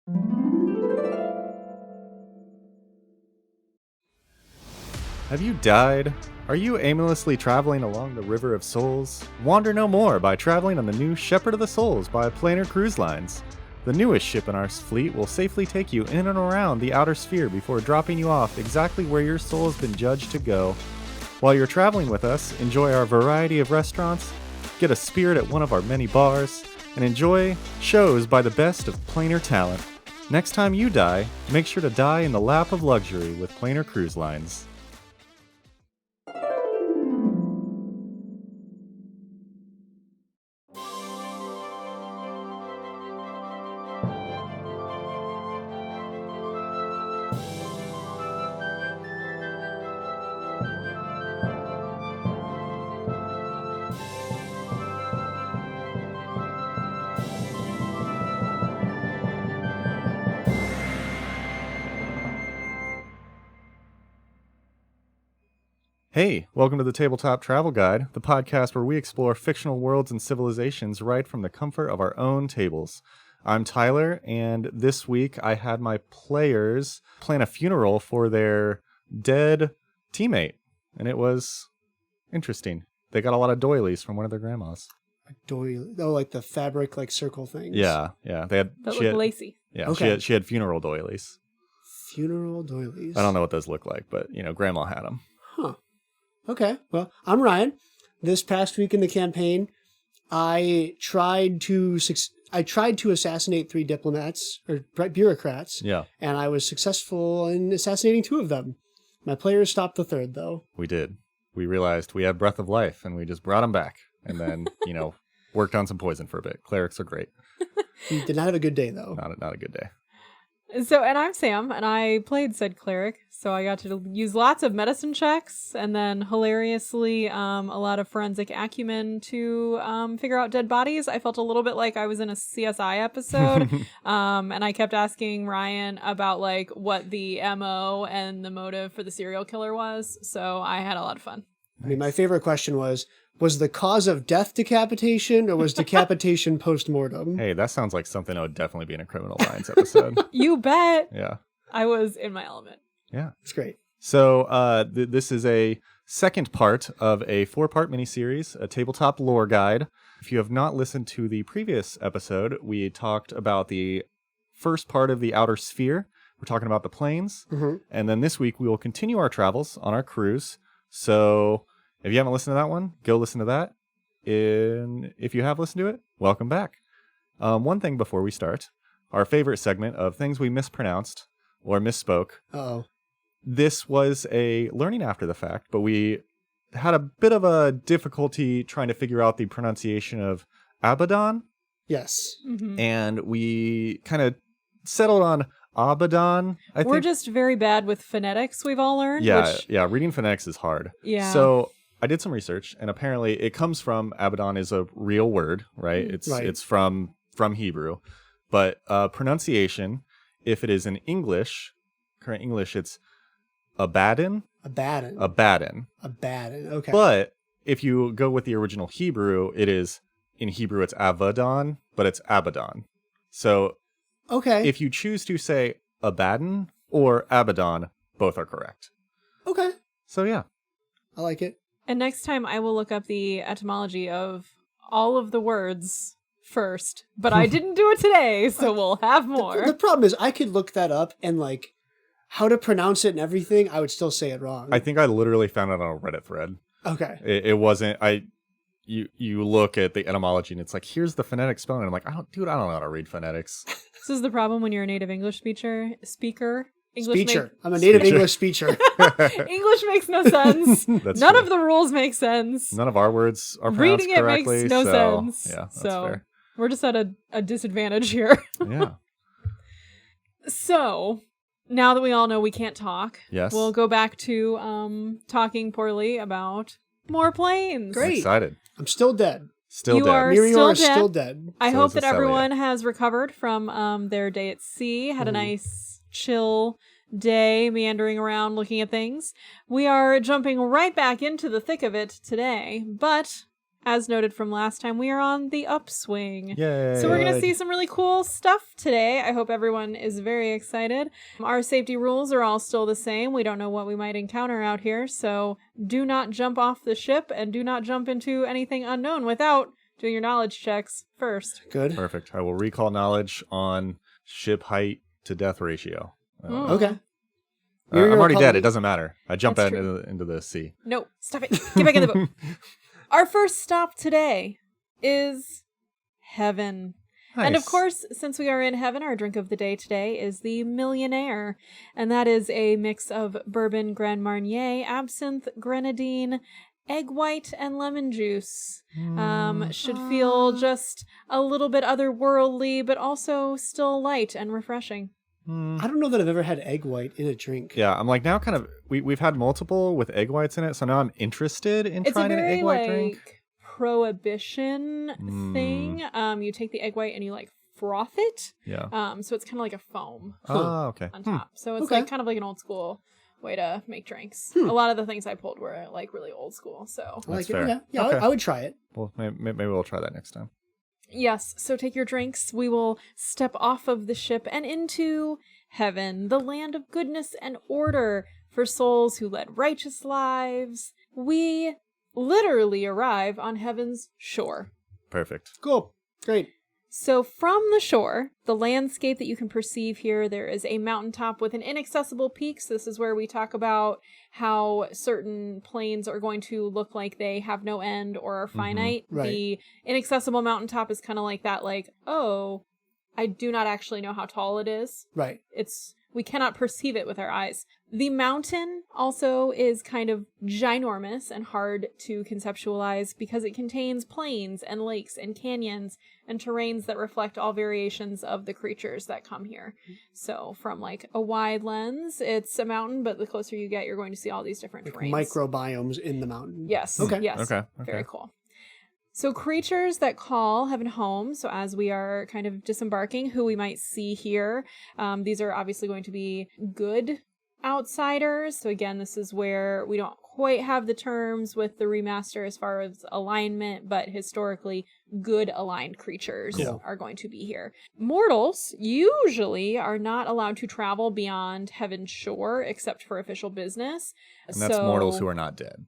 Have you died? Are you aimlessly traveling along the River of Souls? Wander no more by traveling on the new Shepherd of the Souls by Planar Cruise Lines. The newest ship in our fleet will safely take you in and around the outer sphere before dropping you off exactly where your soul has been judged to go. While you're traveling with us, enjoy our variety of restaurants, get a spirit at one of our many bars, and enjoy shows by the best of Planar talent. Next time you die, make sure to die in the lap of luxury with Planar Cruise Lines. Hey, welcome to the Tabletop Travel Guide, the podcast where we explore fictional worlds and civilizations right from the comfort of our own tables. I'm Tyler, and this week I had my players plan a funeral for their dead teammate, and it was interesting. They got a lot of doilies from one of their grandmas. A doily? Oh, like the fabric, like circle things? Yeah. They had that looked lacy. Yeah, okay. she had funeral doilies. Funeral doilies? I don't know what those look like, but, grandma had them. Huh. Okay, well, I'm Ryan. This past week in the campaign, I tried to assassinate 3 diplomats, or bureaucrats. Yeah. And I was successful in assassinating 2 of them. My players stopped the 3rd, though. We did. We realized we had breath of life, and we just brought them back. And then, worked on some poison for a bit. Clerics are great. You did not have a good day, though. Not a good day. So, and I'm Sam, and I played said cleric, so I got to use lots of medicine checks, and then hilariously, a lot of forensic acumen to figure out dead bodies. I felt a little bit like I was in a CSI episode, and I kept asking Ryan about like what the MO and the motive for the serial killer was, so I had a lot of fun. I mean, my favorite question was the cause of death decapitation, or was decapitation post-mortem? Hey, that sounds like something that would definitely be in a Criminal Minds episode. You bet. Yeah. I was in my element. Yeah. It's great. So this is a second part of a 4-part miniseries, a tabletop lore guide. If you have not listened to the previous episode, we talked about the first part of the outer sphere. We're talking about the planes. Mm-hmm. And then this week we will continue our travels on our cruise. So if you haven't listened to that one, go listen to that. And if you have listened to it, welcome back. One thing before we start, our favorite segment of things we mispronounced or misspoke. Uh-oh. This was a learning after the fact, but we had a bit of a difficulty trying to figure out the pronunciation of Abaddon. Yes. Mm-hmm. And we kind of settled on Abaddon, I think. We're just very bad with phonetics, we've all learned. Yeah, reading phonetics is hard. Yeah. So I did some research, and apparently it comes from, Abaddon is a real word, right? It's from Hebrew. But pronunciation, if it is in English, current English, it's Abaddon. Abaddon. Okay. But if you go with the original Hebrew, it is, in Hebrew it's Avadon, but it's Abaddon. So okay. If you choose to say Abaddon or Abaddon, both are correct. Okay. So yeah. I like it. And next time I will look up the etymology of all of the words first, but I didn't do it today, so we'll have more. The problem is I could look that up and like how to pronounce it and everything, I would still say it wrong. I think I literally found it on a Reddit thread. Okay. It wasn't, you look at the etymology and it's like, here's the phonetic spelling. And I'm like, I don't know how to read phonetics. This is the problem when you're a native English speaker. I'm a native English speaker. English makes no sense. None of the rules make sense. None of our words are pronounced Reading correctly. It makes no sense. Yeah, that's so fair. We're just at a disadvantage here. Yeah. So now that we all know we can't talk, yes, we'll go back to talking poorly about more planes. Great. I'm excited. I'm still dead. Still you dead. Are Mirior still dead. I So hope is that Acelia. everyone has recovered from their day at sea, had a nice chill day meandering around looking at things. We are jumping right back into the thick of it today, but as noted from last time, we are on the upswing. Yay. So we're going to see some really cool stuff today. I hope everyone is very excited. Our safety rules are all still the same. We don't know what we might encounter out here, so do not jump off the ship and do not jump into anything unknown without doing your knowledge checks first. Good. Perfect. I will recall knowledge on ship height to death ratio. Okay. I'm already dead. It doesn't matter. I jump That's into the sea. No, stop it. Get back in the boat. Our first stop today is heaven. Nice. And of course, since we are in heaven, our drink of the day today is the Millionaire. And that is a mix of bourbon Grand Marnier, absinthe, grenadine, egg white, and lemon juice. Should feel just a little bit otherworldly, but also still light and refreshing. I don't know that I've ever had egg white in a dring. Yeah, I'm like now kind of we've had multiple with egg whites in it, so now I'm interested in trying an egg white drink. Prohibition thing. You take the egg white and you like froth it. Yeah. So it's kind of like a foam Okay. on top. So it's Okay. like kind of like an old school way to make drinks. A lot of the things I pulled were like really old school. So I like That's fair. it. Yeah, Okay. I would try it. Well, maybe we'll try that next time. yes, so take your drinks. We will step off of the ship and into heaven, the land of goodness and order for souls who led righteous lives. We literally arrive on heaven's shore. Perfect. Cool. Great. So from the shore, the landscape that you can perceive here, there is a mountaintop with an inaccessible peak. So this is where we talk about how certain planes are going to look like they have no end or are finite. Right. The inaccessible mountaintop is kind of like that, like, oh, I do not actually know how tall it is. Right. We cannot perceive it with our eyes. The mountain also is kind of ginormous and hard to conceptualize because it contains plains and lakes and canyons and terrains that reflect all variations of the creatures that come here. So from like a wide lens, it's a mountain, but the closer you get, you're going to see all these different terrains. Microbiomes in the mountain. Yes. Okay. Yes. Okay. Very cool. So creatures that call heaven home, so as we are kind of disembarking, who we might see here, these are obviously going to be good outsiders. So again, this is where we don't quite have the terms with the remaster as far as alignment, but historically good aligned creatures are going to be here. Mortals usually are not allowed to travel beyond heaven's shore except for official business. And that's mortals who are not dead.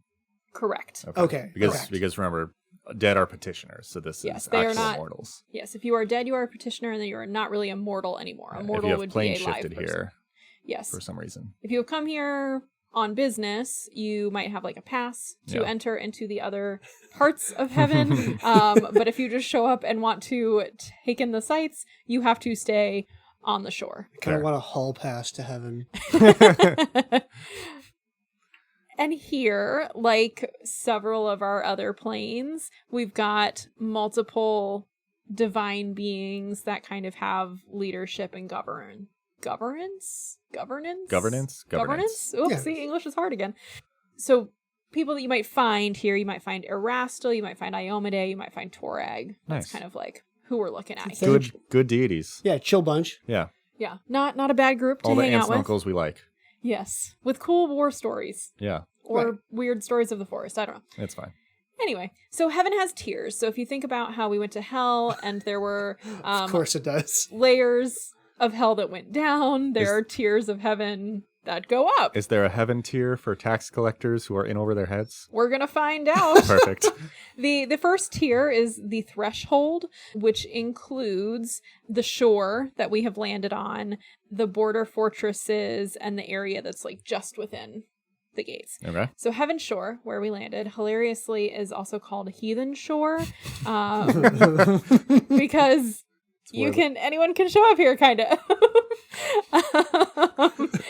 Correct. Okay. Because remember, dead are petitioners, so this Yes, is they are actual not mortals. Yes, if you are dead, you are a petitioner, and then you are not really a mortal anymore. A mortal if you would have plane be a live shifted person. here Yes. for some reason. If you have come here on business, you might have like a pass to enter into the other parts of heaven. But if you just show up and want to take in the sights, you have to stay on the shore. I kind of want a hall pass to heaven. And here, like several of our other planes, we've got multiple divine beings that kind of have leadership and governance. Oh, Yeah. see, English is hard again. So people that you might find here, you might find Erastil, you might find Iomade, you might find Torag. That's Nice. kind of like who we're looking at. Good deities. Yeah, chill bunch. Yeah. Yeah, not a bad group to All the hang aunts out and with. uncles we like. Yes, with cool war stories. Yeah. Or weird stories of the forest. I don't know. It's fine. Anyway, so heaven has tiers. So if you think about how we went to hell and there were Of course it does. layers of hell that went down, there are tiers of heaven that go up. Is there a heaven tier for tax collectors who are in over their heads? We're going to find out. Perfect. The first tier is the threshold, which includes the shore that we have landed on, the border fortresses, and the area that's like just within the gates. Okay. So Heaven Shore, where we landed, hilariously is also called Heathen Shore, because anyone can show up here, kind of.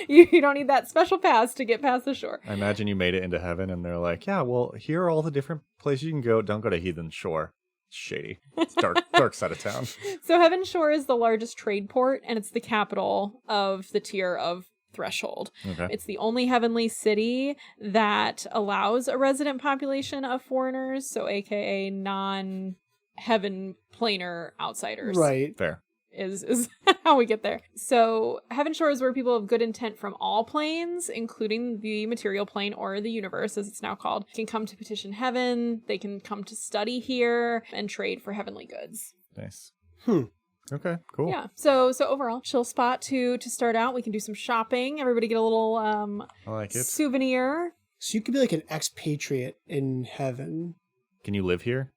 You don't need that special pass to get past the shore. I imagine you made it into heaven and they're like, yeah, well, here are all the different places you can go. Don't go to Heathen Shore. It's shady. It's dark side of town. So Heaven Shore is the largest trade port, and it's the capital of the tier of Threshold. Okay. It's the only heavenly city that allows a resident population of foreigners, so aka non-heaven planar outsiders. Right. Fair. is how we get there. So Heaven Shore is where people of good intent from all planes, including the material plane or the universe, as it's now called, can come to petition heaven. They can come to study here and trade for heavenly goods. Nice. Okay, cool. Yeah. So overall, chill spot to start out. We can do some shopping. Everybody get a little I like it. souvenir. So you could be like an expatriate in heaven. Can you live here?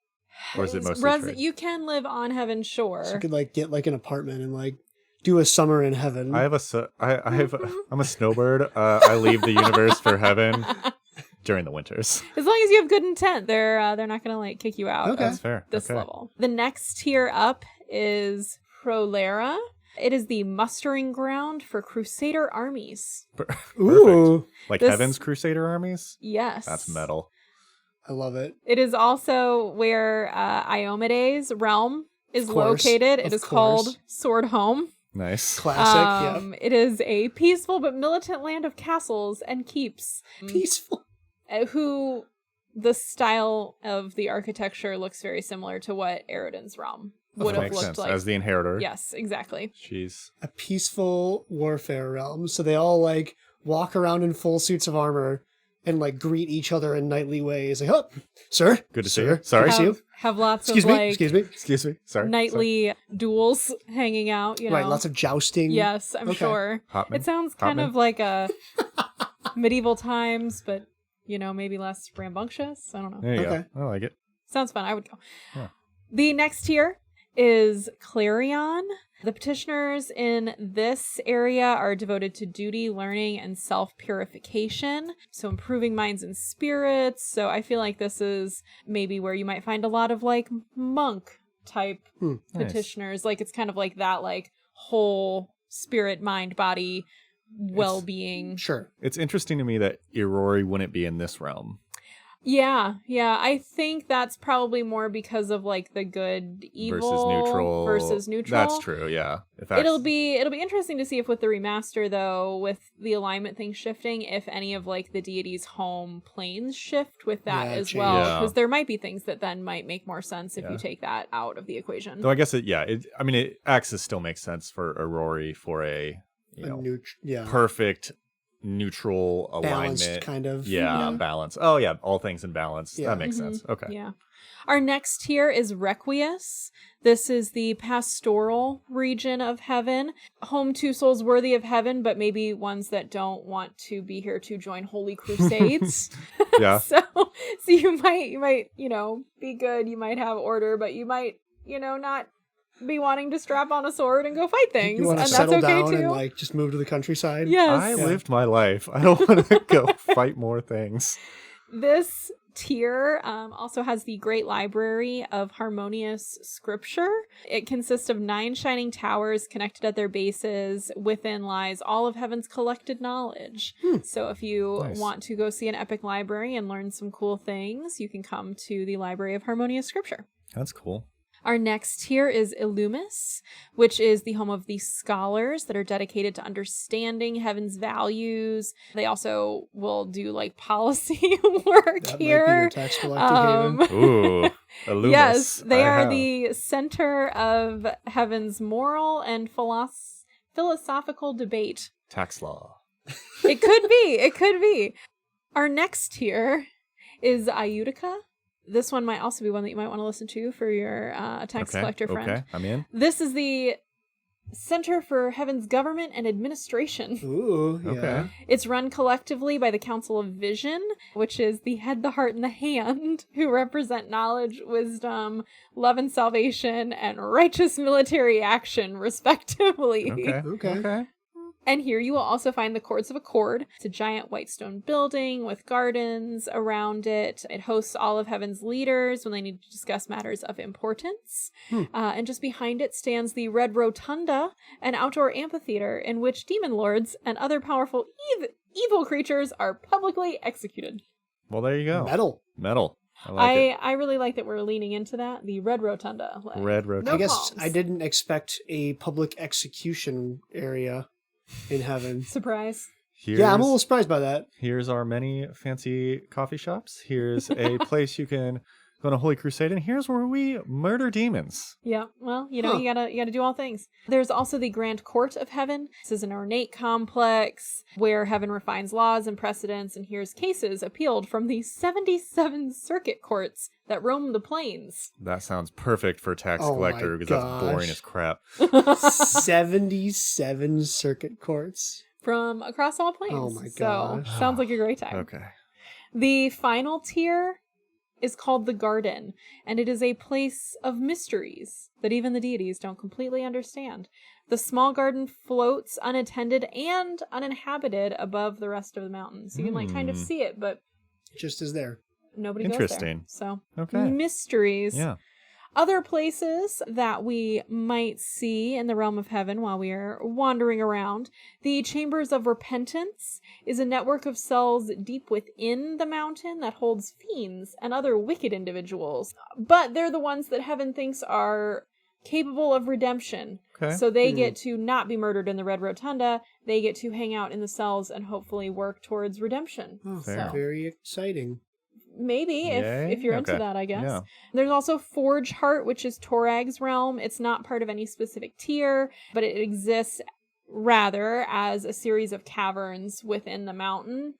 Or is it mostly trade? You can live on Heaven Shore. So you could like get like an apartment and like do a summer in heaven. I'm a snowbird. I leave the universe for heaven during the winters. As long as you have good intent, they're not gonna like kick you out. Okay. of That's fair. This Okay. level. The next tier up is Prolara. It is the mustering ground for Crusader armies. Ooh, Like This- Heaven's Crusader armies? Yes. That's metal. I love it. It is also where Iomedes' realm is Of course, located. of It is course. called Sword Home. Nice. Classic. It is a peaceful but militant land of castles and keeps. Yeah. Peaceful. Who the style of the architecture looks very similar to what Eridan's realm would have Makes looked sense. like. As the inheritor. Yes, exactly. Jeez. A peaceful warfare realm. So they all like walk around in full suits of armor and like greet each other in knightly ways. Like, oh, sir. Good to see sir. you. Sorry. Good to see you. Have lots Excuse of me. like Excuse me. Excuse me. Sorry. nightly duels hanging out, you know. Right. Lots of jousting. Yes, I'm Okay. sure. Hotman. It sounds kind Hotman. of like a medieval times, but you know, maybe less rambunctious. I don't know. There you Okay. go. I like it. Sounds fun. I would go. Yeah. The next tier is Golarion. The petitioners in this area are devoted to duty, learning, and self-purification. So improving minds and spirits. So I feel like this is maybe where you might find a lot of like monk type Nice. petitioners. Like it's kind of like that, like whole spirit, mind, body, well-being. Sure. It's interesting to me that Irori wouldn't be in this realm. Yeah. I think that's probably more because of like the good evil versus neutral. That's true, yeah. It'll be interesting to see if with the remaster though, with the alignment thing shifting, if any of like the deity's home planes shift with that Yeah, as change. well, Yeah. because there might be things that then might make more sense if Yeah. you take that out of the equation. Though I guess Axis still makes sense for Irori for a Yeah. perfect neutral Balanced alignment. kind of. Yeah, balance. Oh yeah, all things in balance. Yeah. That makes Mhm. sense. Okay. Yeah. Our next tier is Requies. This is the pastoral region of heaven. Home to souls worthy of heaven, but maybe ones that don't want to be here to join holy crusades. Yeah. So you might, be good. You might have order, but you might, not be wanting to strap on a sword and go fight things. You want to And that's settle okay down too. and like just move to the countryside? Yes. I lived my life. I don't want to go fight more things. This tier also has the Great Library of Harmonious Scripture. It consists of 9 shining towers connected at their bases. Within lies all of heaven's collected knowledge. So if you Nice. want to go see an epic library and learn some cool things, you can come to the Library of Harmonious Scripture. That's cool. Our next tier is Illumis, which is the home of the scholars that are dedicated to understanding heaven's values. They also will do like policy work That here. might be your tax collecting haven. Ooh. Illumis. Yes, they I are have. the center of heaven's moral and philosophical debate. Tax law. It could be. It could be. Our next tier is Iutica. This one might also be one that you might want to listen to for your tax collector friend. Okay, I'm in. This is the Center for Heaven's Government and Administration. Ooh, yeah. Okay. It's run collectively by the Council of Vision, which is the head, the heart, and the hand, who represent knowledge, wisdom, love and salvation, and righteous military action, respectively. Okay. And here you will also find the Courts of Accord. It's a giant white stone building with gardens around it. It hosts all of heaven's leaders when they need to discuss matters of importance. And just behind it stands the Red Rotunda, an outdoor amphitheater in which demon lords and other powerful evil creatures are publicly executed. Well, there you go. Metal. I like it. I really like that we're leaning into that. The Red Rotunda. Like, Red Rotunda. I guess palms. I didn't expect a public execution area in heaven. Surprise. Yeah, I'm a little surprised by that. Here's our many fancy coffee shops. Here's a place you can going to Holy Crusade, and here's where we murder demons. Yeah, well, you know, Huh. you gotta do all things. There's also the Grand Court of Heaven. This is an ornate complex where heaven refines laws and precedents and hears cases appealed from the 77 circuit courts that roam the plains. That sounds perfect for tax Oh my collector, because that's boring gosh. as crap. 77 circuit courts. From across all plains. Oh my So, gosh. sounds like a great time. Okay. The final tier is called the Garden, and it is a place of mysteries that even the deities don't completely understand. The small garden floats unattended and uninhabited above the rest of the mountain. So you can kind of see it, but Just as there. nobody goes there. Interesting. So, Okay. mysteries. Yeah. Other places that we might see in the realm of heaven while we are wandering around. The Chambers of Repentance is a network of cells deep within the mountain that holds fiends and other wicked individuals. But they're the ones that heaven thinks are capable of redemption. Okay. So they get to not be murdered in the Red Rotunda. They get to hang out in the cells and hopefully work towards redemption. Oh, Fair. very exciting. Maybe, Yay? if you're into Okay. that, I guess. Yeah. There's also Forge Heart, which is Torag's realm. It's not part of any specific tier, but it exists rather as a series of caverns within the mountain.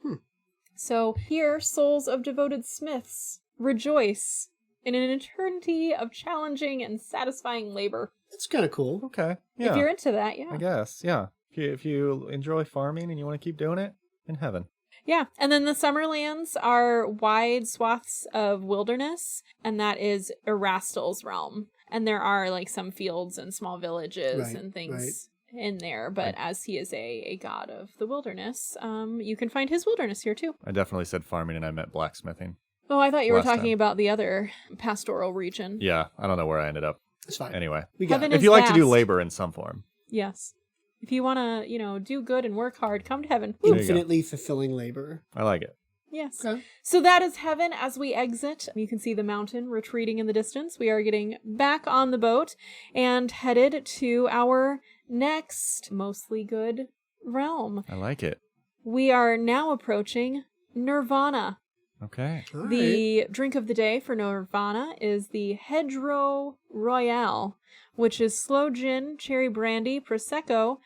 So here, souls of devoted smiths rejoice in an eternity of challenging and satisfying labor. That's kind of cool. Okay. Yeah. If you're into that, yeah. I guess. Yeah. If you enjoy farming and you want to keep doing it, in heaven. Yeah, and then the Summerlands are wide swaths of wilderness, and that is Erastil's realm. And there are like some fields and small villages Right, and things in there, but as he is a god of the wilderness, you can find his wilderness here too. I definitely said farming and I meant blacksmithing. Oh, I thought you were Last talking time. about the other pastoral region. Yeah. I don't know where I ended up. It's fine. Anyway. We got Heaven it. If you like to do vast. labor in some form. Yes. If you want to, do good and work hard, come to heaven. There you go. Infinitely fulfilling labor. I like it. Yes. Okay. So that is heaven as we exit. You can see the mountain retreating in the distance. We are getting back on the boat and headed to our next mostly good realm. I like it. We are now approaching Nirvana. Okay. All right. The drink of the day for Nirvana is the Hedgerow Royale, which is sloe gin, cherry brandy, prosecco,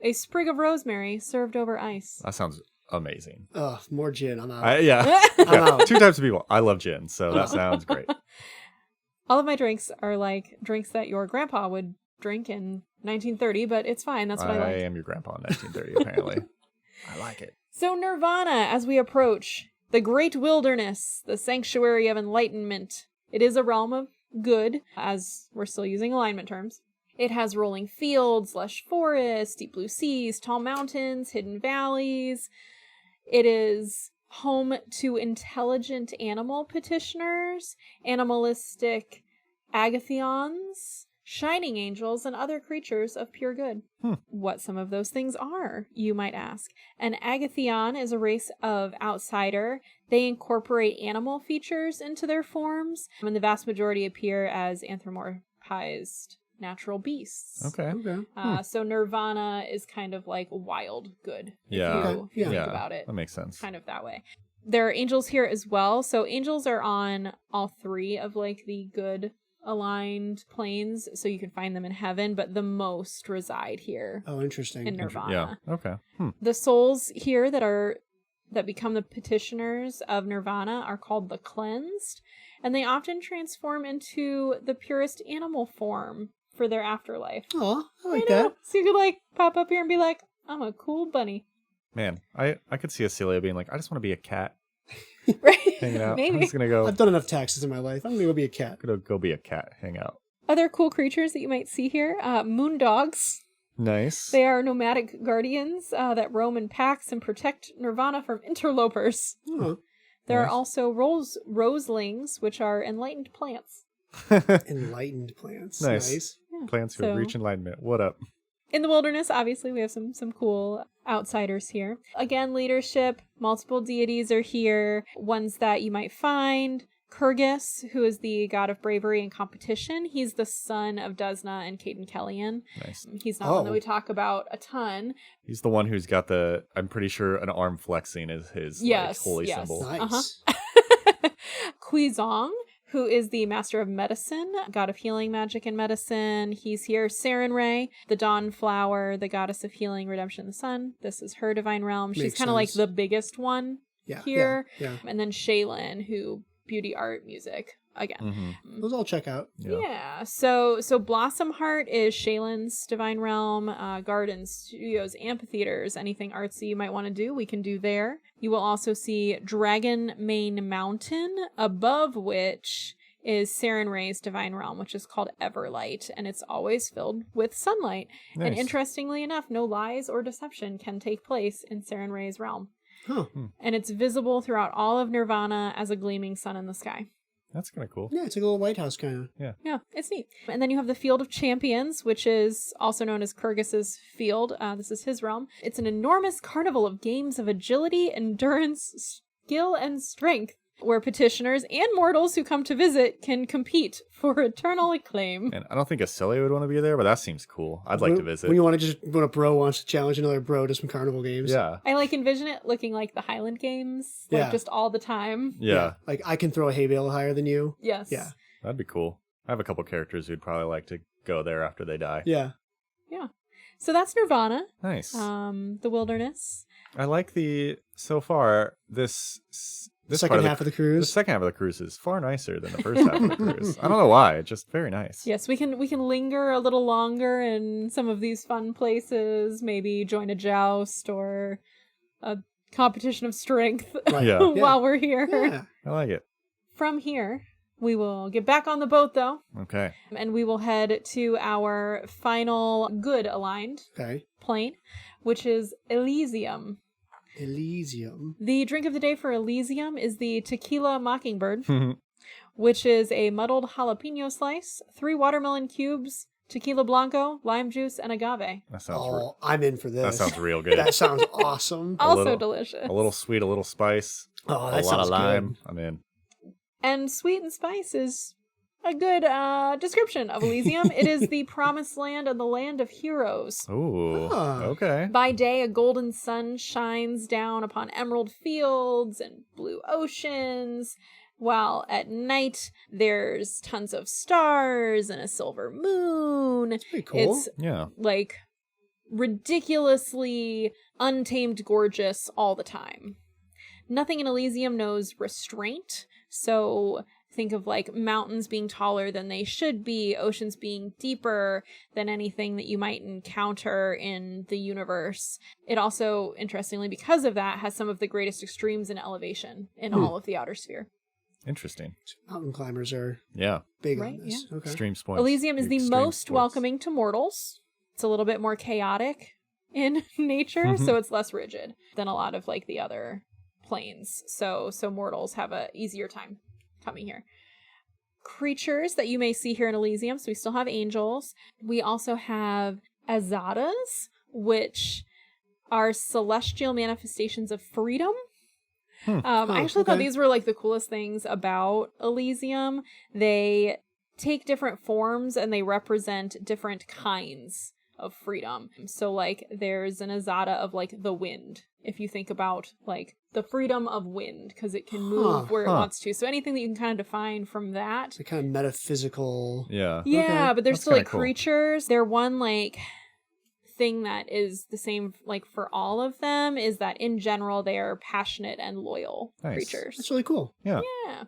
a sprig of rosemary served over ice. That sounds amazing. Ugh, more gin. I'm out. Yeah. I'm Yeah. out. Two types of people. I love gin, so that sounds great. All of my drinks are like drinks that your grandpa would drink in 1930, but it's fine. That's what I like. am your grandpa in 1930, apparently. I like it. So Nirvana, as we approach the great wilderness, the sanctuary of enlightenment. It is a realm of good, as we're still using alignment terms. It has rolling fields, lush forests, deep blue seas, tall mountains, hidden valleys. It is home to intelligent animal petitioners, animalistic agathons, shining angels, and other creatures of pure good. What some of those things are, you might ask. An agathon is a race of outsider. They incorporate animal features into their forms, and the vast majority appear as anthropomorphized natural beasts. Okay. Okay. So Nirvana is kind of like wild good. Yeah. If you Okay, yeah. think about it That makes sense. kind of that way. There are angels here as well. So angels are on all three of like the good aligned planes, so you can find them in heaven, but the most reside here Oh, interesting. in Nirvana. Yeah. Okay. The souls here that become the petitioners of Nirvana are called the cleansed, and they often transform into the purest animal form for their afterlife. Oh, I like I know. that. So you could like pop up here and be like, I'm a cool bunny. Man, I could see Celia being like, I just want to be a cat Right? hanging out. I'm Maybe. just gonna go I've done enough taxes in my life. I'm gonna go be a cat. go be a cat, hang out. Other cool creatures that you might see here, moon dogs. Nice. They are nomadic guardians that roam in packs and protect Nirvana from interlopers. Oh, There are Nice. also roselings, which are enlightened plants. enlightened plants. Nice. Nice. Plants who So- reach enlightenment. What up? In the wilderness, obviously, we have some cool outsiders here. Again, leadership, multiple deities are here, ones that you might find. Kurgis, who is the god of bravery and competition. He's the son of Desna and Caden Kellyan. Nice. He's not one that Oh. we talk about a ton. He's the one who's got I'm pretty sure an arm flexing is his Yes, holy yes. symbol. Nice. Uh-huh. Quizong, who is the master of medicine, god of healing, magic, and medicine. He's here. Sarenrae, the dawn flower, the goddess of healing, redemption, and the sun. This is her divine realm. She's Makes kind of like sense. the biggest one here. Yeah. And then Shaylin, who beauty, art, music. Again. Mm-hmm. Those all check out. Yeah. So Blossom Heart is Shaylin's divine realm. Gardens, studios, amphitheaters, anything artsy you might want to do, we can do there. You will also see Dragon Mane Mountain, above which is Sarenrae's divine realm, which is called Everlight, and it's always filled with sunlight. Nice. And interestingly enough, no lies or deception can take place in Sarenrae's realm. Huh. And it's visible throughout all of Nirvana as a gleaming sun in the sky. That's kind of cool. Yeah, it's like a little White House kind of. Yeah, it's neat. And then you have the Field of Champions, which is also known as Kyrgyz's field. This is his realm. It's an enormous carnival of games of agility, endurance, skill, and strength, where petitioners and mortals who come to visit can compete for eternal acclaim. And I don't think a silly would want to be there, but that seems cool. I'd like to visit. When you want to when a bro wants to challenge another bro to some carnival games. Yeah. I envision it looking like the Highland Games, just all the time. Yeah. Like I can throw a hay bale higher than you. Yes. Yeah. That'd be cool. I have a couple characters who'd probably like to go there after they die. Yeah. Yeah. So that's Nirvana. Nice. The wilderness. I like so far, this second half of the cruise. The second half of the cruise is far nicer than the first half of the cruise. I don't know why. It's just very nice. Yes, we can linger a little longer in some of these fun places. Maybe join a joust or a competition of strength Yeah. while we're here. Yeah. I like it. From here, we will get back on the boat, though, Okay. and we will head to our final good aligned Okay. plane, which is Elysium. Elysium. The drink of the day for Elysium is the Tequila Mockingbird, which is a muddled jalapeno slice, 3 watermelon cubes, tequila blanco, lime juice, and agave. That sounds Oh, I'm in for this. that sounds real good. That sounds awesome. Also little- delicious. A little sweet, a little spice, Oh, a that lot sounds of lime. good. I'm in. And sweet and spice is a good description of Elysium. It is the promised land and the land of heroes. Ooh. Ah. Okay. By day, a golden sun shines down upon emerald fields and blue oceans, while at night there's tons of stars and a silver moon. That's pretty cool. It's Yeah. like ridiculously untamed gorgeous all the time. Nothing in Elysium knows restraint, so think of like mountains being taller than they should be, oceans being deeper than anything that you might encounter in the universe. It also, interestingly, because of that, has some of the greatest extremes in elevation in all of the outer sphere. Interesting. Mountain climbers are Yeah. big Right, on this. Okay. Extreme sports. Elysium is the Extreme most sports. welcoming to mortals. It's a little bit more chaotic in nature, so it's less rigid than a lot of like the other planes. So mortals have a easier time coming here. Creatures that you may see here in Elysium. So we still have angels. We also have azatas, which are celestial manifestations of freedom. I actually thought these were like the coolest things about Elysium. They take different forms and they represent different kinds of freedom. So like there's an azata of like the wind, if you think about like the freedom of wind, because it can move where it wants to. So anything that you can kind of define from that. It's a kind of metaphysical. Yeah. Yeah, Okay. but they're That's still like kinda cool. creatures. They're one like thing that is the same like for all of them is that in general they are passionate and loyal Nice. creatures. That's really cool. Yeah. Yeah.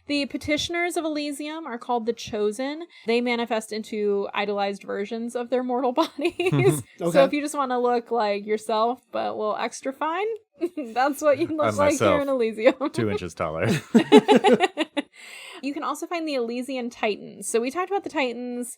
The petitioners of Elysium are called the Chosen. They manifest into idolized versions of their mortal bodies. So Okay. if you just want to look like yourself, but a little extra fine, that's what you look I'm like here myself. in Elysium. 2 inches taller. You can also find the Elysian Titans. So we talked about the Titans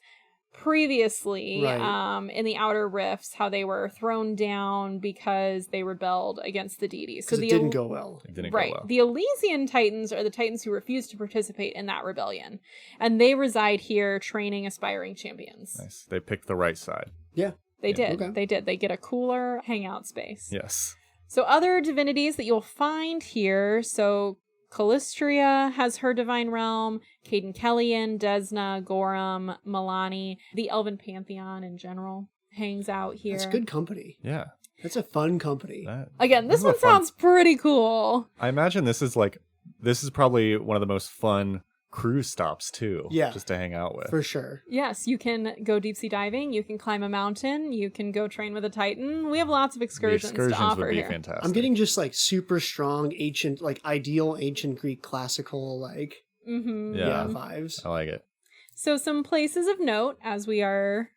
previously Right. in the Outer Rifts, how they were thrown down because they rebelled against the deities. Because it didn't go well. It didn't Right. go well. The Elysian Titans are the Titans who refused to participate in that rebellion. And they reside here training aspiring champions. Nice. They picked the right side. Yeah. They did. Okay. They did. They get a cooler hangout space. Yes. So other divinities that you'll find here, so Callistria has her divine realm, Caden Kellyan, Desna, Gorum, Milani, the Elven Pantheon in general hangs out here. That's good company. Yeah. That's a fun company. Again, this is a one fun- sounds pretty cool. I imagine this is probably one of the most fun cruise stops too. Yeah. Just to hang out with. For sure. Yes, you can go deep sea diving. You can climb a mountain. You can go train with a Titan. We have lots of The excursions to excursions offer would be here. fantastic. I'm getting just like super strong ancient, like ideal ancient Greek classical, like Mm-hmm. Yeah. vibes. I like it. So some places of note as we are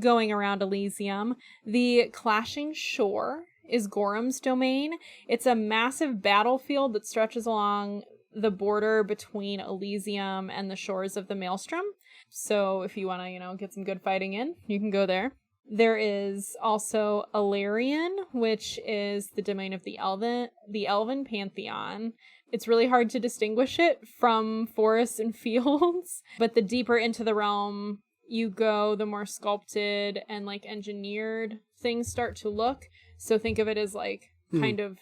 going around Elysium. The Clashing Shore is Gorham's domain. It's a massive battlefield that stretches along the border between Elysium and the shores of the Maelstrom. So if you want to, get some good fighting in, you can go there. There is also Golarion, which is the domain of the Elven pantheon. It's really hard to distinguish it from forests and fields, but the deeper into the realm you go, the more sculpted and like engineered things start to look. So think of it as like kind of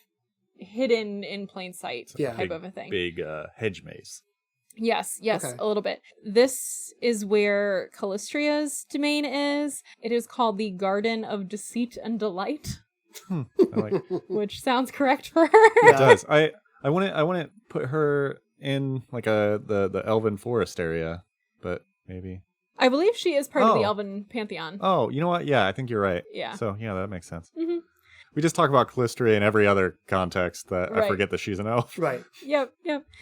hidden in plain sight type of a thing. Big hedge maze. Yes, Okay. a little bit. This is where Callistria's domain is. It is called the Garden of Deceit and Delight, I like which sounds correct for her. It does. I want to put her in like the Elven Forest area, but maybe. I believe she is part of the Oh. Elven pantheon. Oh, you know what? Yeah, I think you're right. Yeah. So yeah, that makes sense. Mhm. We just talk about Callistria in every other context that I Right. forget that she's an elf. Right. Yep.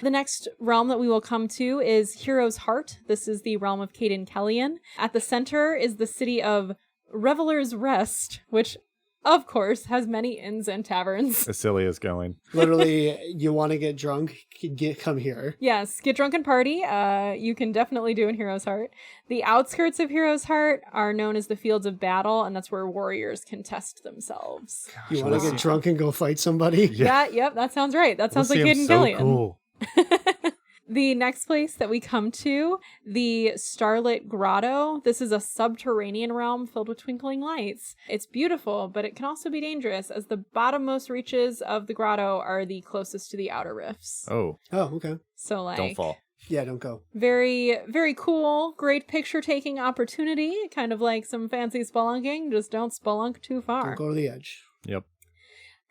The next realm that we will come to is Hero's Heart. This is the realm of Caden Kellyan. At the center is the city of Reveler's Rest, which, of course, has many inns and taverns. Cecilia's going. Literally, you want to get drunk, come here. Yes, get drunk and party. You can definitely do in Hero's Heart. The outskirts of Hero's Heart are known as the Fields of Battle, and that's where warriors can test themselves. You want to get drunk and go fight somebody? Yeah. Yep, that sounds right. That sounds like Elysium's Caden Kellyan. Cool. The next place that we come to, the Starlit Grotto. This is a subterranean realm filled with twinkling lights. It's beautiful, but it can also be dangerous as the bottommost reaches of the grotto are the closest to the outer rifts. Oh, Oh, okay. So don't fall. Yeah, don't go. very, very cool, great picture-taking opportunity, kind of like some fancy spelunking, just don't spelunk too far. Don't go to the edge. Yep.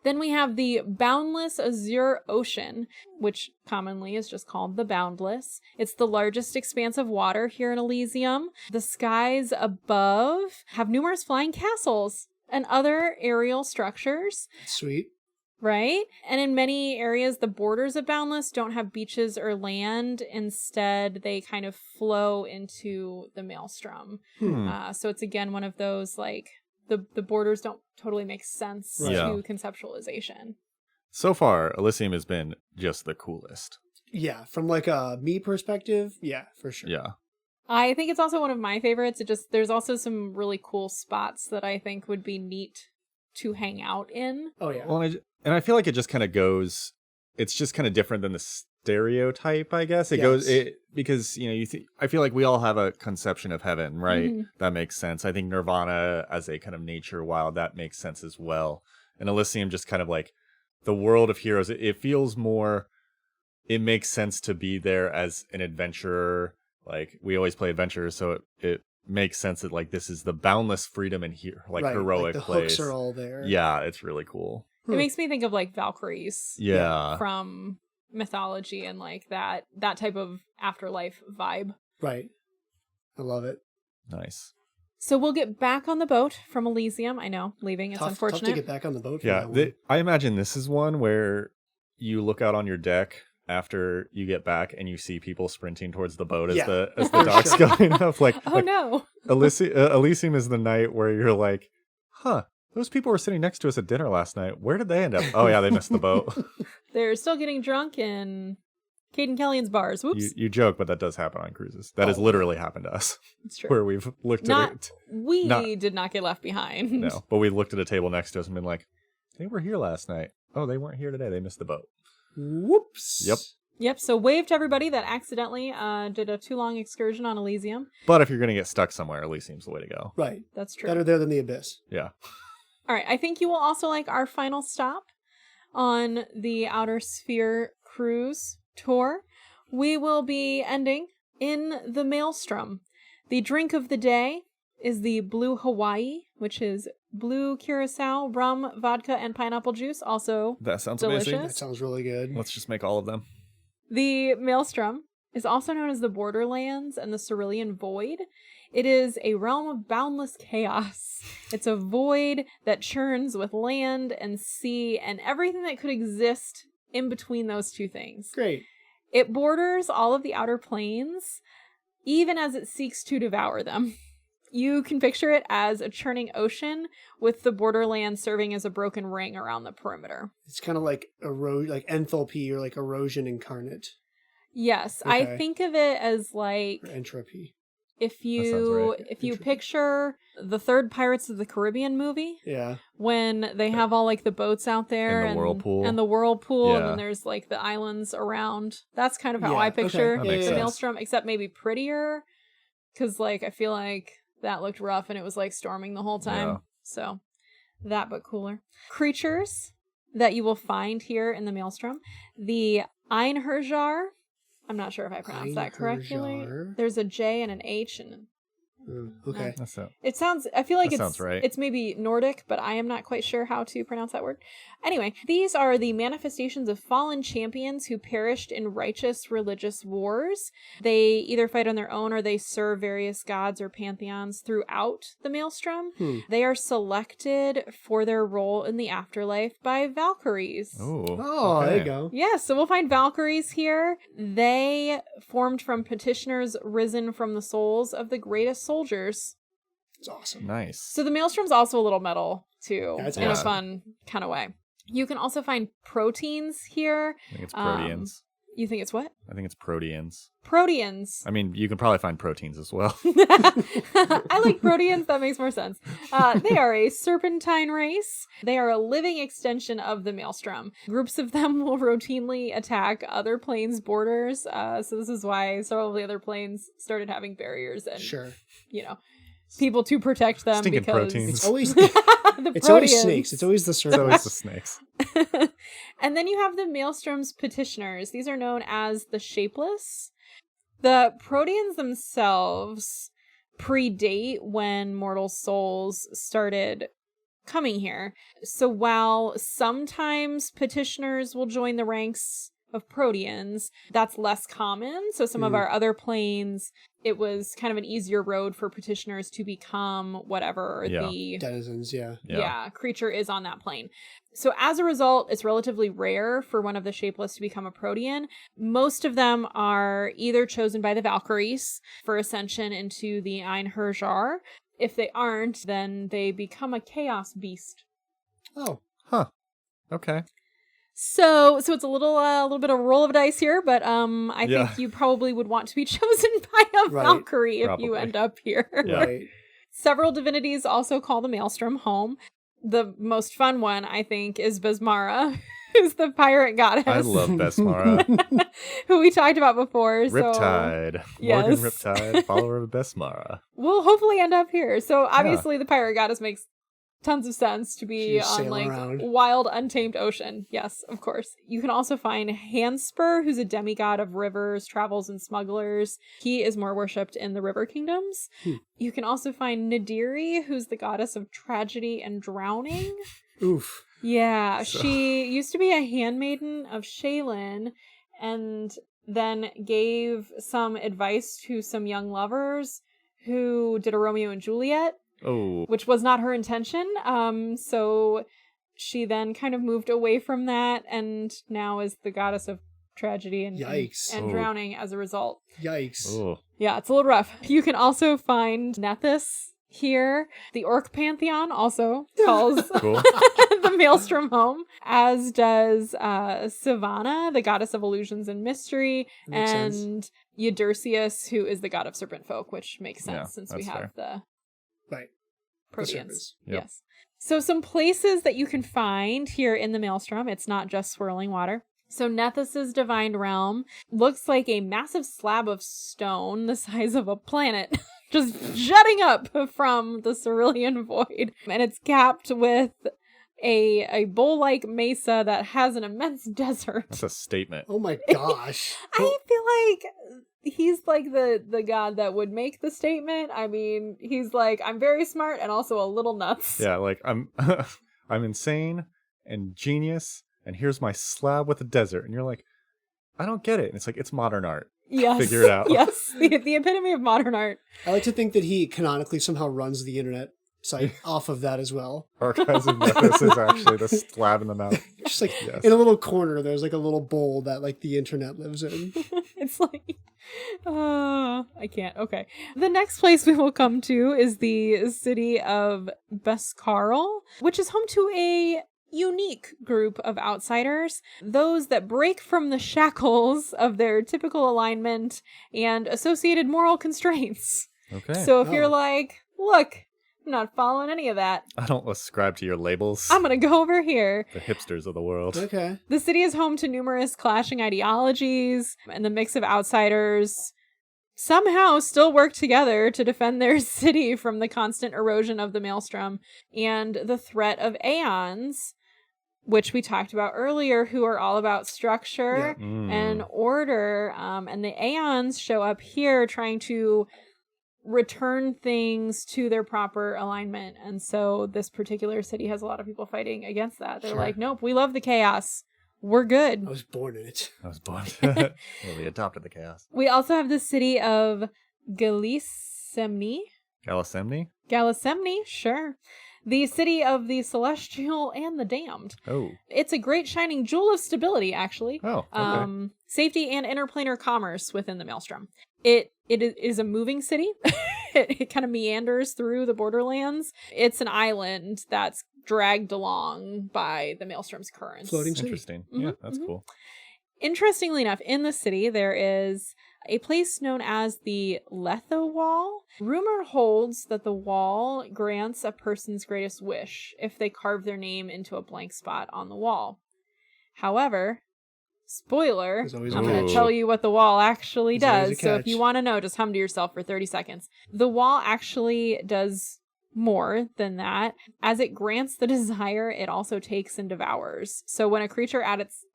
Then we have the Boundless Azure Ocean, which commonly is just called the Boundless. It's the largest expanse of water here in Elysium. The skies above have numerous flying castles and other aerial structures, Sweet. right? And in many areas, the borders of Boundless don't have beaches or land. Instead, they kind of flow into the Maelstrom. So it's again one of those like the borders don't totally make sense Right. Yeah. to conceptualization. So far, Elysium has been just the coolest. Yeah, from like a me perspective, yeah, for sure. Yeah. I think it's also one of my favorites. There's also some really cool spots that I think would be neat to hang out in. Oh yeah. Well, and I feel like it just kind of goes. It's just kind of different than the stereotype, I guess. It Yes. goes because I feel like we all have a conception of heaven, right? Mhm. That makes sense. I think Nirvana as a kind of nature wild, that makes sense as well. And Elysium just kind of like the world of heroes. It feels more. It makes sense to be there as an adventurer. Like we always play adventurers, so it makes sense that like this is the boundless freedom and Right, heroic like the place. hooks are all there. Yeah, it's really cool. It makes me think of like Valkyries Yeah. from mythology and like that type of afterlife vibe. Right. I love it. Nice. So we'll get back on the boat from Elysium. I know, leaving. It's Tough to unfortunate. get back on the boat. For Yeah, that one. I imagine this is one where you look out on your deck after you get back and you see people sprinting towards the boat as Yeah. the For dock's sure. going up. Like, Oh no. Elysium is the night where you're like, huh, those people were sitting next to us at dinner last night. Where did they end up? Oh yeah, they missed the boat. They're still getting drunk in Caden Kellyan's bars. Whoops. You joke, but that does happen on cruises. That has literally happened to us. It's true. Where we've looked at it. We not- did not get left behind. No, but we looked at a table next to us and been like, they were here last night. Oh, they weren't here today. They missed the boat. Whoops. Yep. Yep, so wave to everybody that accidentally did a too long excursion on Elysium. But if you're going to get stuck somewhere, Elysium's the way to go. Right. That's true. Better there than the abyss. Yeah. All right, I think you will also like our final stop on the Outer Sphere cruise tour. We will be ending in the Maelstrom. The drink of the day is the Blue Hawaii, which is blue curacao, rum, vodka, and pineapple juice. Also That sounds delicious. amazing. That sounds really good. Let's just make all of them. The Maelstrom is also known as the Borderlands and the Cerulean Void. It is a realm of boundless chaos. It's a void that churns with land and sea and everything that could exist in between those two things. Great. It borders all of the outer planes, even as it seeks to devour them. You can picture it as a churning ocean with the borderlands serving as a broken ring around the perimeter. It's kind of like like enthalpy or like erosion incarnate. Yes, Okay. I think of it as like Or entropy. if you Entropy. picture the third Pirates of the Caribbean movie, Yeah. when they have all like the boats out there And the whirlpool. and the Yeah. then there's like the islands around. That's kind of how Yeah, I picture That okay. makes the sense. Maelstrom, except maybe prettier, because like I feel like that looked rough and it was like storming the whole time. Yeah. So that, but cooler. Creatures that you will find here in the Maelstrom: the Einherjar. I'm not sure if I pronounced that correctly. Einherjar. There's a J and an H, and Okay. That's it. it sounds, I feel like That it's sounds right. it's maybe Nordic, but I am not quite sure how to pronounce that word. Anyway, these are the manifestations of fallen champions who perished in righteous religious wars. They either fight on their own or they serve various gods or pantheons throughout the Maelstrom. They are selected for their role in the afterlife by Valkyries. Oh, there you go. Yeah, so we'll find Valkyries here. They formed from petitioners risen from the souls of the greatest soldiers. It's awesome. Nice. So the Maelstrom's also a little metal, too, That's in a awesome. fun kind of way. You can also find proteins here. I think it's proteins. You think it's what? I think it's proteins. Proteins. I mean, you can probably find proteins as well. I like proteans. That makes more sense. They are a serpentine race. They are a living extension of the Maelstrom. Groups of them will routinely attack other planes' borders. So this is why several of the other planes started having barriers and, Sure. you know, people to protect them Stinking because proteins. It's always the it's always proteans. snakes. It's always the It's always the serpents. snakes. And then you have the Maelstrom's petitioners. These are known as the Shapeless. The proteans themselves predate when mortal souls started coming here. So while sometimes petitioners will join the ranks of proteans, that's less common. So some of our other planes, it was kind of an easier road for petitioners to become whatever Yeah. the Denizens, yeah. creature is on that plane. So as a result, it's relatively rare for one of the Shapeless to become a protean. Most of them are either chosen by the Valkyries for ascension into the Einherjar. If they aren't, then they become a chaos beast. Oh. Huh. Okay. So it's a little bit of a roll of dice here, but I Yeah. think you probably would want to be chosen by a Right. Valkyrie if Probably. you end up here. Yeah. Right. Several divinities also call the Maelstrom home. The most fun one, I think, is Besmara, who's the pirate goddess. I love Besmara. who we talked about before. Riptide. Yes. Morgan Riptide, follower of Besmara. We'll hopefully end up here. So obviously the pirate goddess makes tons of sense to be She's on sailing like around. wild, untamed ocean. Yes, of course. You can also find Hanspur, who's a demigod of rivers, travels, and smugglers. He is more worshipped in the river kingdoms. You can also find Nadiri, who's the goddess of tragedy and drowning. Oof. Yeah, So- she used to be a handmaiden of Shaylin and then gave some advice to some young lovers who did a Romeo and Juliet, Oh. which was not her intention. So she then kind of moved away from that and now is the goddess of tragedy and Yikes. and Oh. drowning as a result. Yikes. Oh. Yeah, it's a little rough. You can also find Nethys here. The Orc Pantheon also calls Cool. the Maelstrom home, as does Savannah, the goddess of illusions and mystery, Makes sense. and Eudurcius, who is the god of serpent folk, which makes sense Yeah, since we that's have the Right. The Proteans. serpents. Yep. Yes. So some places that you can find here in the Maelstrom, it's not just swirling water. So Nethys's divine realm looks like a massive slab of stone the size of a planet, just jutting up from the Cerulean Void. And it's capped with a bowl-like mesa that has an immense desert. That's a statement. Oh my gosh. I feel like he's like the god that would make the statement. I mean, he's like, I'm very smart and also a little nuts. Yeah, like I'm I'm insane and genius, and here's my slab with a desert. And you're like, I don't get it. And it's like, it's modern art. Yes. Figure it out. Yes. The epitome of modern art. I like to think that he canonically somehow runs the internet site off of that as well. Archives of Mythos is actually the slab in the mouth. Just like Yes. in a little corner, there's like a little bowl that like the internet lives in. It's like, I can't. Okay. The next place we will come to is the city of Bescarl, which is home to a unique group of outsiders, those that break from the shackles of their typical alignment and associated moral constraints. Okay. So if you're like, look, I'm not following any of that, I don't ascribe to your labels. I'm going to go over here. The hipsters of the world. Okay. The city is home to numerous clashing ideologies, and the mix of outsiders somehow still work together to defend their city from the constant erosion of the Maelstrom and the threat of Aeons, which we talked about earlier, who are all about structure and order. And the Aeons show up here trying to return things to their proper alignment. And so this particular city has a lot of people fighting against that. They're like, nope, we love the chaos. We're good. I was born in it. I was born. Well, we adopted the chaos. We also have the city of Galisemni. Galasemni? Sure. The city of the celestial and the damned. Oh. It's a great shining jewel of stability, actually. Oh, okay. Safety and interplanar commerce within the Maelstrom. It is a moving city. It kind of meanders through the borderlands. It's an island that's dragged along by the Maelstrom's currents. Floating city. Interesting. Yeah, that's cool. Interestingly enough, in the city, there is a place known as the Letho Wall. Rumor holds that the wall grants a person's greatest wish if they carve their name into a blank spot on the wall. However, spoiler, There's always a I'm going catch. to tell you what the wall actually There's always does. a So if catch. you want to know, just hum to yourself for 30 seconds. The wall actually does more than that. As it grants the desire, it also takes and devours. So when a creature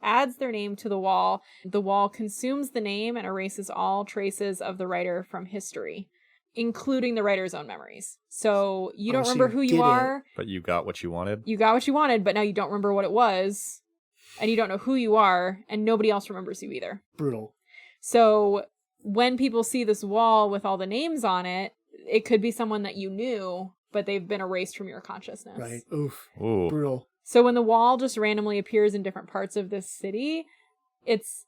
adds their name to the wall consumes the name and erases all traces of the writer from history, including the writer's own memories. So you don't so remember you who get you it. are. But you got what you wanted? You got what you wanted, but now you don't remember what it was. And you don't know who you are, and nobody else remembers you either. Brutal. So when people see this wall with all the names on it, it could be someone that you knew, but they've been erased from your consciousness. Right. Oof. Ooh. Brutal. So when the wall just randomly appears in different parts of this city, it's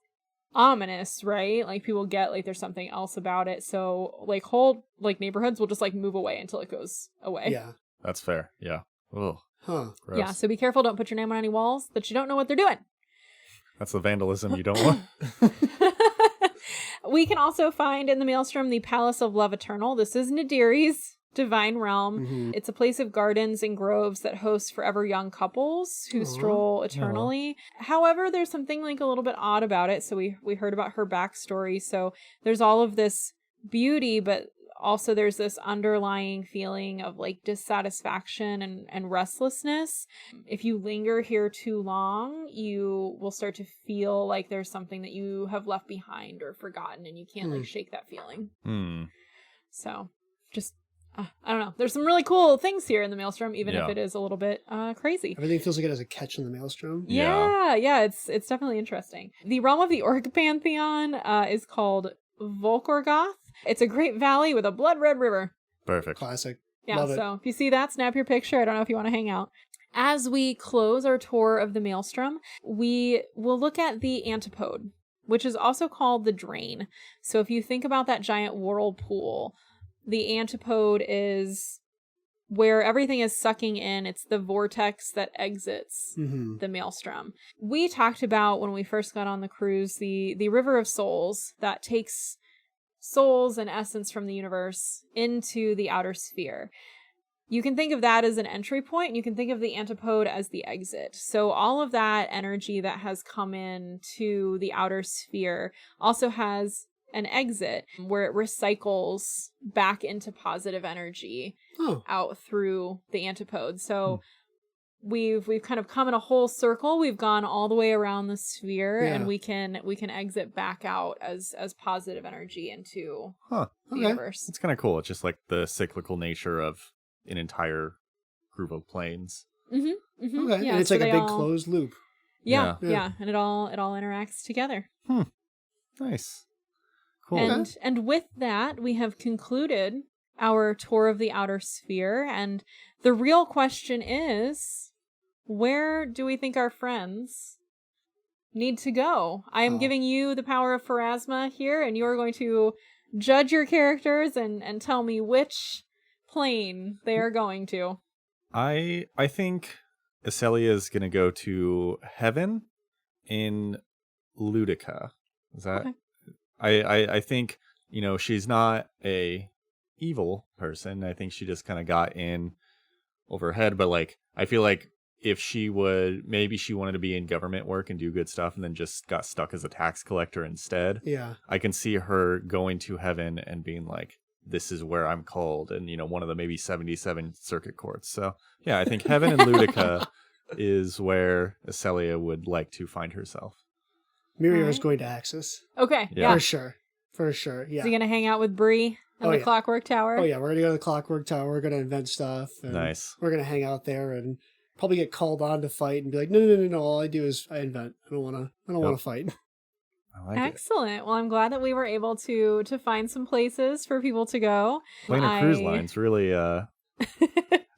ominous, right? Like people get like there's something else about it. So like whole like neighborhoods will just like move away until it goes away. Yeah. That's fair. Yeah. Ugh. Huh. Gross. Yeah, so be careful. Don't put your name on any walls that you don't know what they're doing. That's the vandalism you don't want. We can also find in the Maelstrom the Palace of Love Eternal. This is Nadiri's divine realm. Mhm. It's a place of gardens and groves that hosts forever young couples who Aw. stroll eternally. However, there's something like a little bit odd about it. So we heard about her backstory. So there's all of this beauty, but also there's this underlying feeling of like dissatisfaction and restlessness. If you linger here too long, you will start to feel like there's something that you have left behind or forgotten, and you can't like shake that feeling. So just I don't know. There's some really cool things here in the Maelstrom, even if it is a little bit crazy. Everything feels like it has a catch in the Maelstrom. Yeah, it's definitely interesting. The realm of the Orc Pantheon is called Volkorgoth. It's a great valley with a blood red river. Perfect. Classic. Yeah, Love it. so if you see that, snap your picture. I don't know if you want to hang out. As we close our tour of the Maelstrom, we will look at the Antipode, which is also called the Drain. So if you think about that giant whirlpool, the Antipode is where everything is sucking in. It's the vortex that exits the Maelstrom. We talked about when we first got on the cruise, the River of Souls that takes souls and essence from the universe into the outer sphere. You can think of that as an entry point, and you can think of the Antipode as the exit. So all of that energy that has come in to the outer sphere also has an exit where it recycles back into positive energy out through the Antipode. So we've kind of come in a whole circle. We've gone all the way around the sphere, and we can exit back out as positive energy into the universe. It's kind of cool. It's just like the cyclical nature of an entire group of planes. Okay. Yeah, and it's so like a they big all- closed loop. Yeah, and it all interacts together. Nice. Cool. And with that, we have concluded our tour of the outer sphere. And the real question is, where do we think our friends need to go? I am giving you the power of Pharasma here, and you're going to judge your characters and tell me which plane they are going to. I think Acelia is going to go to heaven in Ludica. Is that? Okay. I think, she's not a evil person. I think she just kind of got in over her head. But like, I feel like if maybe she wanted to be in government work and do good stuff and then just got stuck as a tax collector instead. Yeah. I can see her going to heaven and being like, this is where I'm called. And, one of the maybe 77 circuit courts. So yeah, I think heaven in Ludica is where Acelia would like to find herself. Miriam is going to Axis. Okay, Yeah. yeah. For sure. Yeah. Is he going to hang out with Bree in the Clockwork Tower? Oh, yeah. We're going to go to the Clockwork Tower. We're going to invent stuff. And Nice. We're going to hang out there and probably get called on to fight and be like, no. All I do is I invent. I don't want to fight. I like Excellent. Well, I'm glad that we were able to find some places for people to go. Planar Cruise Lines really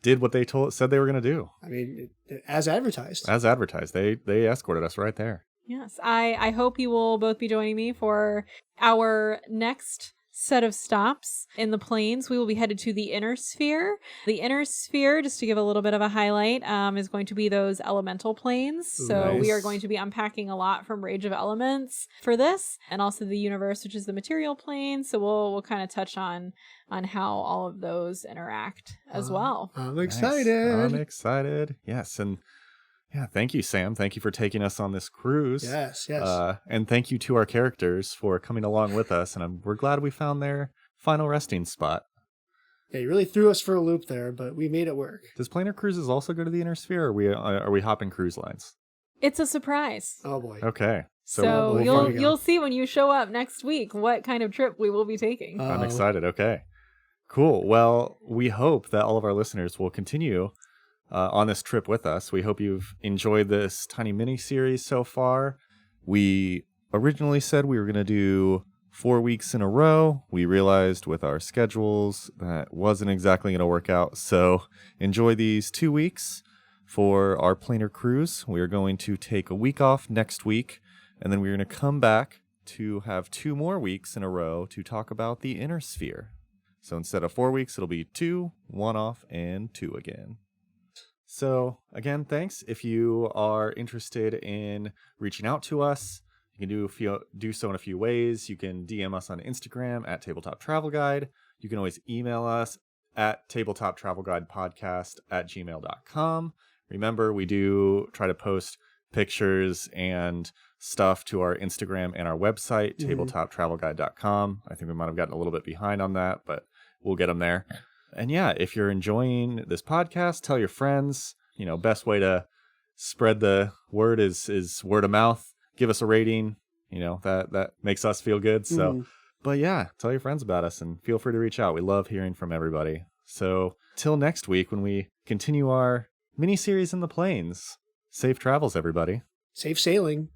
did what they said they were going to do. I mean, as advertised. As advertised. They escorted us right there. Yes, I hope you will both be joining me for our next set of stops in the planes. We will be headed to the Inner Sphere. The Inner Sphere, just to give a little bit of a highlight, is going to be those elemental planes. So Nice. we are going to be unpacking a lot from Rage of Elements for this, and also the universe, which is the material plane. So we'll kind of touch on how all of those interact as well. I'm excited. Nice. I'm excited. Yes, and yeah, thank you, Sam. Thank you for taking us on this cruise. Yes. And thank you to our characters for coming along with us. And we're glad we found their final resting spot. Yeah, you really threw us for a loop there, but we made it work. Does Planar Cruises also go to the Inner Sphere, or are we hopping cruise lines? It's a surprise. Oh boy. Okay. So we'll you'll see when you show up next week what kind of trip we will be taking. I'm excited. Okay. Cool. Well, we hope that all of our listeners will continue on this trip with us. We hope you've enjoyed this tiny mini series so far. We originally said we were going to do 4 weeks in a row. We realized with our schedules that wasn't exactly going to work out. So enjoy these 2 weeks for our Planar Cruise. We are going to take a week off next week, and then we're going to come back to have 2 more weeks in a row to talk about the Inner Sphere. So instead of 4 weeks, it'll be 2, 1 off, and 2 again. So, again, thanks. If you are interested in reaching out to us, you can do so in a few ways. You can DM us on Instagram at Tabletop Travel Guide. You can always email us at tabletoptravelguidepodcast@gmail.com. Remember, we do try to post pictures and stuff to our Instagram and our website, tabletoptravelguide.com. I think we might have gotten a little bit behind on that, but we'll get them there. And yeah, if you're enjoying this podcast, tell your friends. Best way to spread the word is word of mouth. Give us a rating. That makes us feel good. So, but yeah, tell your friends about us and feel free to reach out. We love hearing from everybody. So till next week when we continue our mini series in the plains. Safe travels, everybody. Safe sailing.